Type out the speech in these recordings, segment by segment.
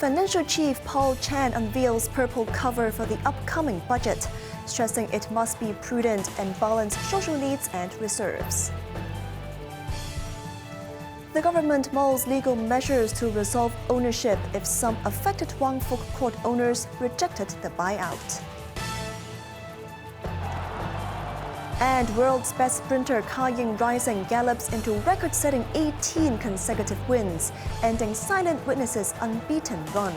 Financial Chief Paul Chan unveils purple cover for the upcoming budget, stressing it must be prudent and balance social needs and reserves. The government mulls legal measures to resolve ownership if some affected Wang Fuk Court owners rejected the buyout. And world's best sprinter Ka Ying Rising gallops into record-setting 18 consecutive wins, ending silent witnesses' unbeaten run.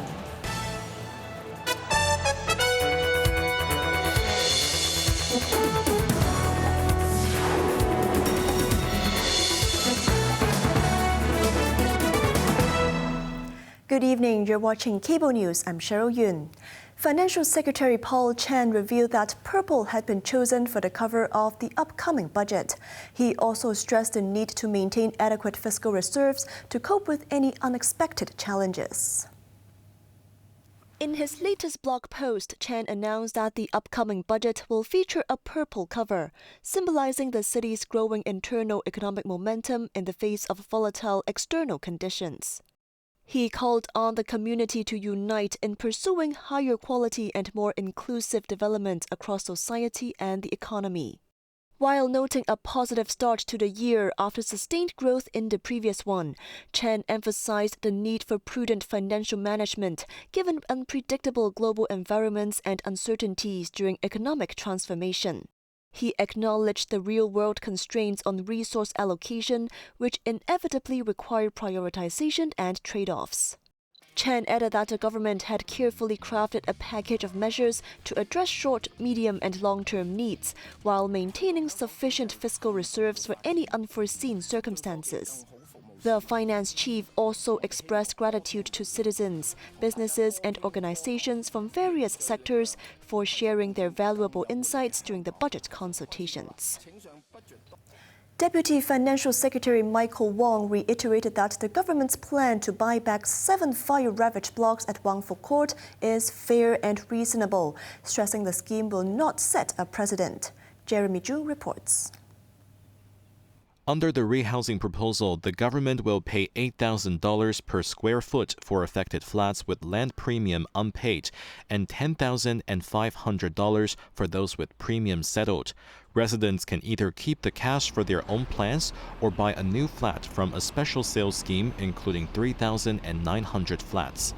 Good evening, you're watching Cable News. I'm Cheryl Yun. Financial Secretary Paul Chan revealed that purple had been chosen for the cover of the upcoming budget. He also stressed the need to maintain adequate fiscal reserves to cope with any unexpected challenges. In his latest blog post, Chan announced that the upcoming budget will feature a purple cover, symbolizing the city's growing internal economic momentum in the face of volatile external conditions. He called on the community to unite in pursuing higher quality and more inclusive development across society and the economy. While noting a positive start to the year after sustained growth in the previous one, Chan emphasized the need for prudent financial management given unpredictable global environments and uncertainties during economic transformation. He acknowledged the real-world constraints on resource allocation, which inevitably require prioritization and trade-offs. Chan added that the government had carefully crafted a package of measures to address short, medium, and long-term needs, while maintaining sufficient fiscal reserves for any unforeseen circumstances. The finance chief also expressed gratitude to citizens, businesses, and organizations from various sectors for sharing their valuable insights during the budget consultations. Deputy Financial Secretary Michael Wong reiterated that the government's plan to buy back 7 fire-ravaged blocks at Wang Fuk Court is fair and reasonable, stressing the scheme will not set a precedent. Jeremy Zhu reports. Under the rehousing proposal, the government will pay $8,000 per square foot for affected flats with land premium unpaid and $10,500 for those with premium settled. Residents can either keep the cash for their own plans or buy a new flat from a special sales scheme including 3,900 flats.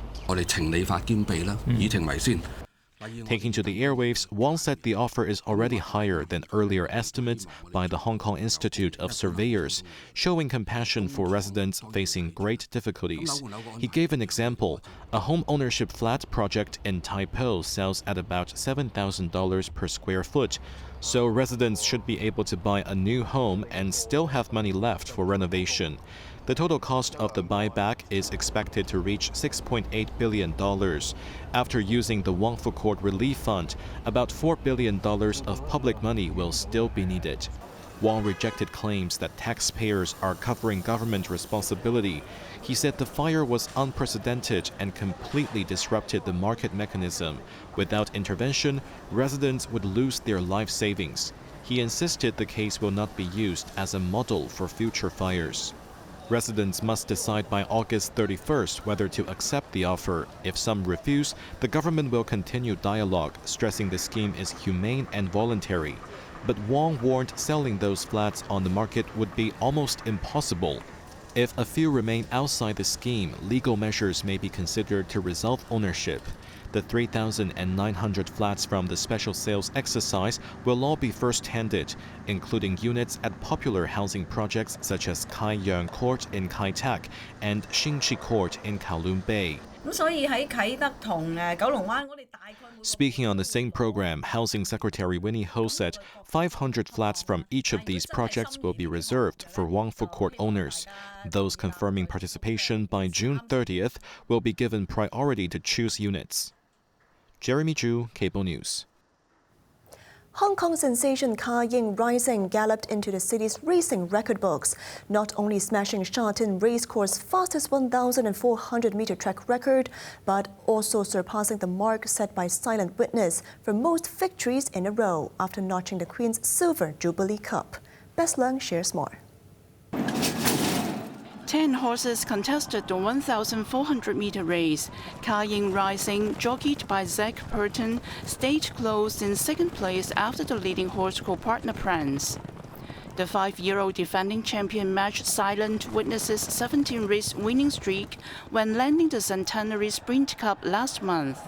Taking to the airwaves, Wang said the offer is already higher than earlier estimates by the Hong Kong Institute of Surveyors, showing compassion for residents facing great difficulties. He gave an example. A home ownership flat project in Tai Po sells at about $7,000 per square foot, so residents should be able to buy a new home and still have money left for renovation. The total cost of the buyback is expected to reach $6.8 billion. After using the Wang Fuk Court Relief Fund, about $4 billion of public money will still be needed. Wang rejected claims that taxpayers are covering government responsibility. He said the fire was unprecedented and completely disrupted the market mechanism. Without intervention, residents would lose their life savings. He insisted the case will not be used as a model for future fires. Residents must decide by August 31st whether to accept the offer. If some refuse, the government will continue dialogue, stressing the scheme is humane and voluntary. But Wang warned selling those flats on the market would be almost impossible. If a few remain outside the scheme, legal measures may be considered to resolve ownership. The 3,900 flats from the special sales exercise will all be first-handed, including units at popular housing projects such as Ka Ying Court in Kai Tak and Xingqi Court in Kowloon Bay. Speaking on the same program, Housing Secretary Winnie Ho said 500 flats from each of these projects will be reserved for Wang Fuk Court owners. Those confirming participation by June 30th will be given priority to choose units. Jeremy Zhu, Cable News. Hong Kong sensation Ka Ying Rising galloped into the city's racing record books, not only smashing Sha Tin Racecourse's fastest 1,400-meter track record, but also surpassing the mark set by Silent Witness for most victories in a row after notching the Queen's Silver Jubilee Cup. Bess Leung shares more. 10 horses contested the 1,400-meter race. Ka Ying Rising, jockeyed by prudent, stayed close in second place after the leading horse co-partner Prance. The 5-year-old defending champion matched silent witnesses' 17-race winning streak when landing the Centenary Sprint Cup last month.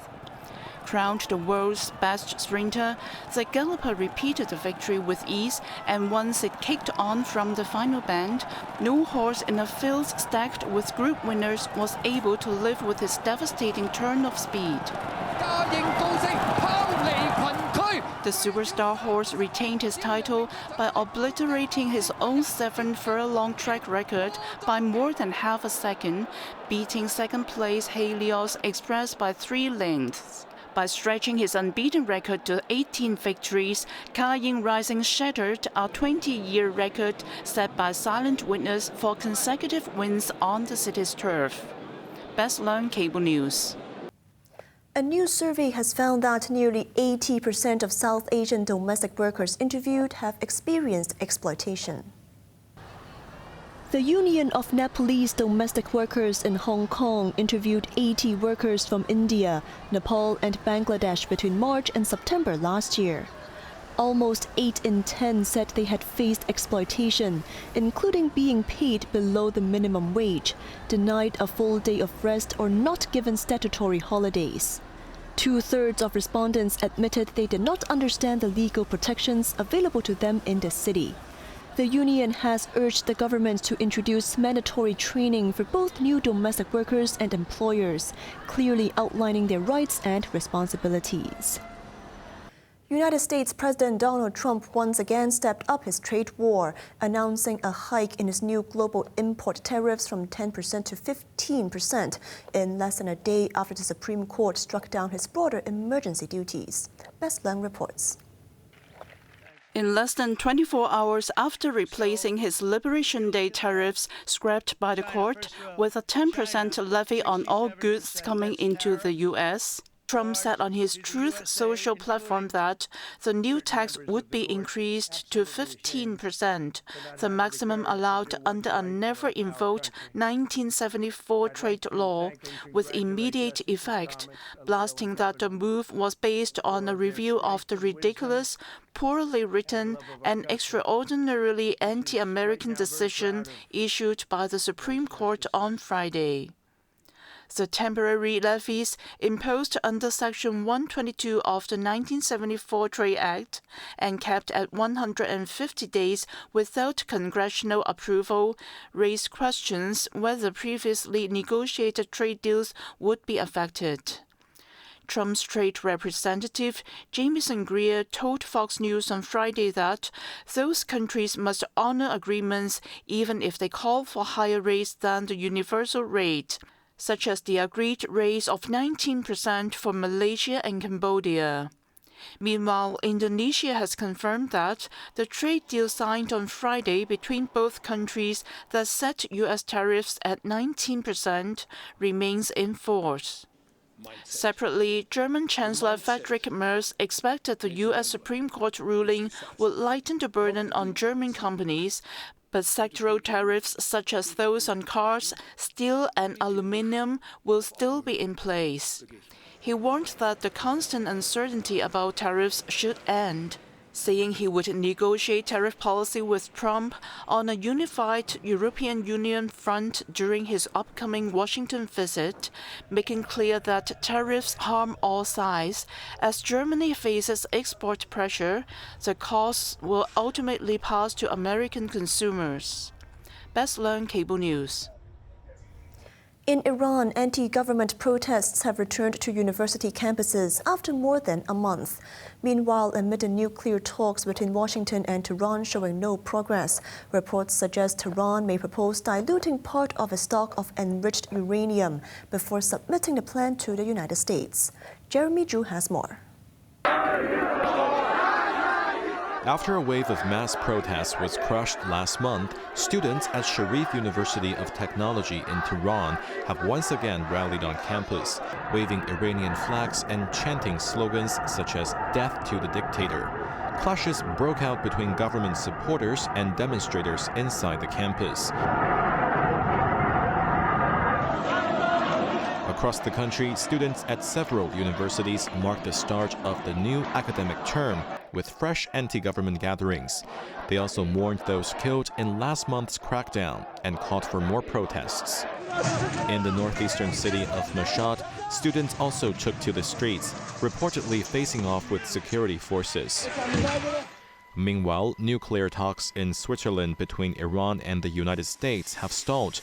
Crowned the world's best sprinter, the galloper repeated the victory with ease, and once it kicked on from the final bend, no horse in a field stacked with group winners was able to live with its devastating turn of speed. The superstar horse retained his title by obliterating his own 7-furlong track record by more than half a second, beating second-place Helios Express by 3 lengths. By stretching his unbeaten record to 18 victories, Ka Ying Rising shattered a 20-year record set by Silent Witness for consecutive wins on the city's turf. Best Learn Cable News. A new survey has found that nearly 80% of South Asian domestic workers interviewed have experienced exploitation. The Union of Nepalese Domestic Workers in Hong Kong interviewed 80 workers from India, Nepal and Bangladesh between March and September last year. Almost 8 in 10 said they had faced exploitation, including being paid below the minimum wage, denied a full day of rest or not given statutory holidays. 2/3 of respondents admitted they did not understand the legal protections available to them in the city. The union has urged the government to introduce mandatory training for both new domestic workers and employers, clearly outlining their rights and responsibilities. United States President Donald Trump once again stepped up his trade war, announcing a hike in his new global import tariffs from 10% to 15% in less than a day after the Supreme Court struck down his broader emergency duties. Best Leung reports. In less than 24 hours after replacing his Liberation Day tariffs scrapped by the court with a 10% levy on all goods coming into the U.S., Trump said on his Truth Social platform that the new tax would be increased to 15%, the maximum allowed under a never-invoked 1974 trade law, with immediate effect, blasting that the move was based on a review of the ridiculous, poorly written, and extraordinarily anti-American decision issued by the Supreme Court on Friday. The temporary levies imposed under Section 122 of the 1974 Trade Act and kept at 150 days without congressional approval raised questions whether previously negotiated trade deals would be affected. Trump's trade representative, Jamieson Greer, told Fox News on Friday that those countries must honor agreements even if they call for higher rates than the universal rate, such as the agreed raise of 19% for Malaysia and Cambodia. Meanwhile, Indonesia has confirmed that the trade deal signed on Friday between both countries that set U.S. tariffs at 19% remains in force. Separately, German Chancellor Friedrich Merz expected the U.S. Supreme Court ruling would lighten the burden on German companies, but sectoral tariffs such as those on cars, steel and aluminum will still be in place. He warned that the constant uncertainty about tariffs should end, saying he would negotiate tariff policy with Trump on a unified European Union front during his upcoming Washington visit, making clear that tariffs harm all sides. As Germany faces export pressure, the costs will ultimately pass to American consumers. Best Learn Cable News. In Iran, anti-government protests have returned to university campuses after more than a month. Meanwhile, amid the nuclear talks between Washington and Tehran showing no progress, reports suggest Tehran may propose diluting part of a stock of enriched uranium before submitting the plan to the United States. Jeremy Zhu has more. After a wave of mass protests was crushed last month, students at Sharif University of Technology in Tehran have once again rallied on campus, waving Iranian flags and chanting slogans such as "Death to the Dictator." Clashes broke out between government supporters and demonstrators inside the campus. Across the country, students at several universities marked the start of the new academic term with fresh anti-government gatherings. They also mourned those killed in last month's crackdown and called for more protests. In the northeastern city of Mashhad, students also took to the streets, reportedly facing off with security forces. Meanwhile, nuclear talks in Switzerland between Iran and the United States have stalled.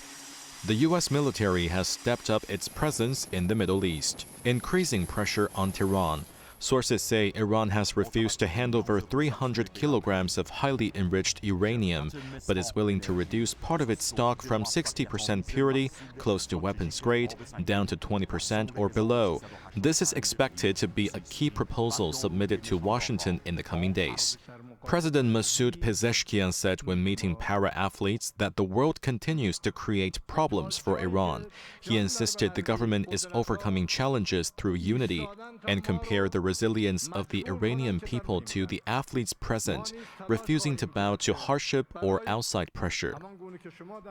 The U.S. military has stepped up its presence in the Middle East, increasing pressure on Tehran. Sources say Iran has refused to hand over 300 kilograms of highly enriched uranium, but is willing to reduce part of its stock from 60% purity, close to weapons grade, down to 20% or below. This is expected to be a key proposal submitted to Washington in the coming days. President Masoud Pezeshkian said when meeting para-athletes that the world continues to create problems for Iran. He insisted the government is overcoming challenges through unity and compared the resilience of the Iranian people to the athletes present, refusing to bow to hardship or outside pressure.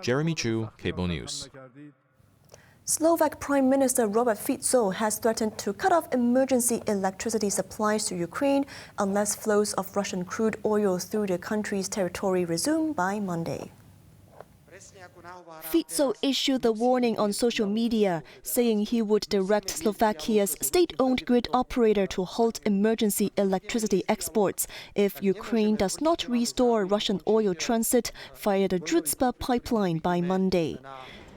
Jeremy Chu, Cable News. Slovak Prime Minister Robert Fico has threatened to cut off emergency electricity supplies to Ukraine unless flows of Russian crude oil through the country's territory resume by Monday. Fico issued the warning on social media, saying he would direct Slovakia's state-owned grid operator to halt emergency electricity exports if Ukraine does not restore Russian oil transit via the Druzhba pipeline by Monday.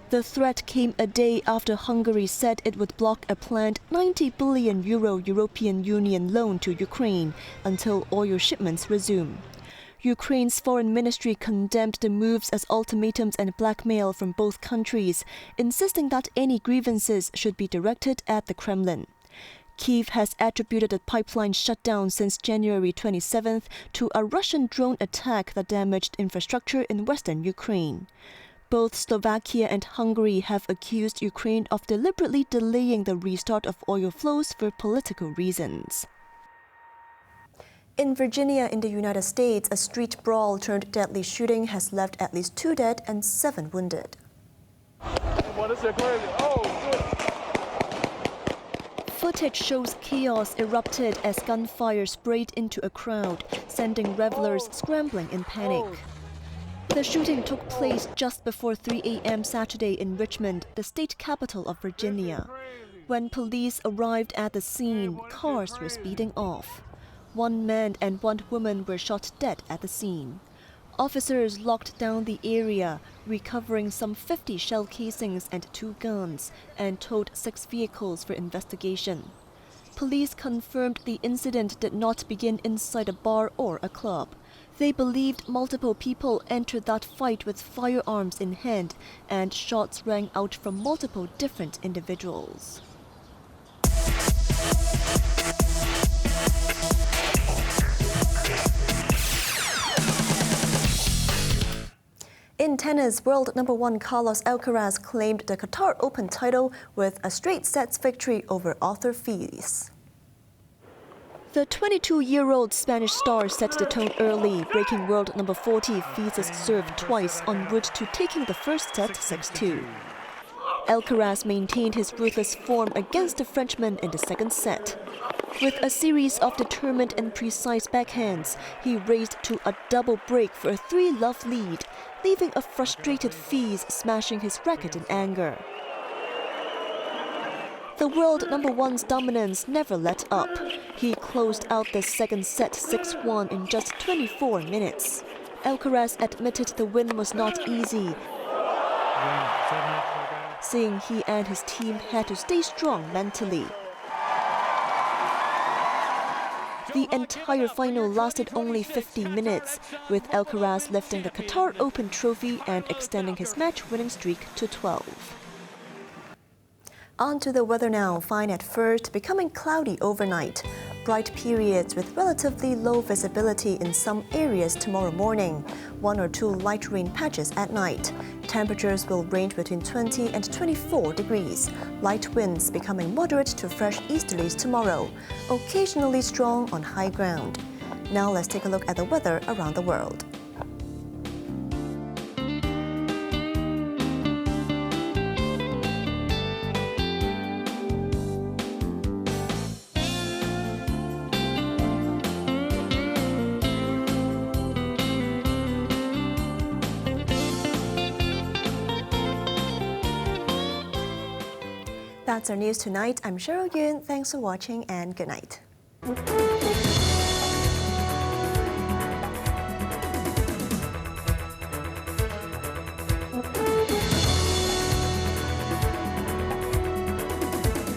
The threat came a day after Hungary said it would block a planned €90 billion European Union loan to Ukraine until oil shipments resume. Ukraine's foreign ministry condemned the moves as ultimatums and blackmail from both countries, insisting that any grievances should be directed at the Kremlin. Kyiv has attributed the pipeline shutdown since January 27th to a Russian drone attack that damaged infrastructure in western Ukraine. Both Slovakia and Hungary have accused Ukraine of deliberately delaying the restart of oil flows for political reasons. In Virginia, in the United States, a street brawl turned deadly shooting has left at least 2 dead and 7 wounded. Footage shows chaos erupted as gunfire sprayed into a crowd, sending revelers scrambling in panic. The shooting took place just before 3 a.m. Saturday in Richmond, the state capital of Virginia. When police arrived at the scene, cars were speeding off. 1 man and 1 woman were shot dead at the scene. Officers locked down the area, recovering some 50 shell casings and 2 guns, and towed 6 vehicles for investigation. Police confirmed the incident did not begin inside a bar or a club. They believed multiple people entered that fight with firearms in hand, and shots rang out from multiple different individuals. In tennis, world number 1 Carlos Alcaraz claimed the Qatar Open title with a straight sets victory over Arthur Fils. The 22-year-old Spanish star set the tone early, breaking world number 40 Fils' serve twice en route to taking the first set 6-2. Alcaraz maintained his ruthless form against the Frenchman in the second set. With a series of determined and precise backhands, he raced to a double break for a 3-love lead, leaving a frustrated Fils smashing his racket in anger. The world number 1's dominance never let up. He closed out the second set 6-1 in just 24 minutes. Alcaraz admitted the win was not easy, saying he and his team had to stay strong mentally. The entire final lasted only 50 minutes, with Alcaraz lifting the Qatar Open trophy and extending his match-winning streak to 12. On to the weather now. Fine at first, becoming cloudy overnight. Bright periods with relatively low visibility in some areas tomorrow morning. 1 or 2 light rain patches at night. Temperatures will range between 20 and 24 degrees. Light winds becoming moderate to fresh easterlies tomorrow. Occasionally strong on high ground. Now let's take a look at the weather around the world. That's our news tonight. I'm Cheryl Yun. Thanks for watching and good night.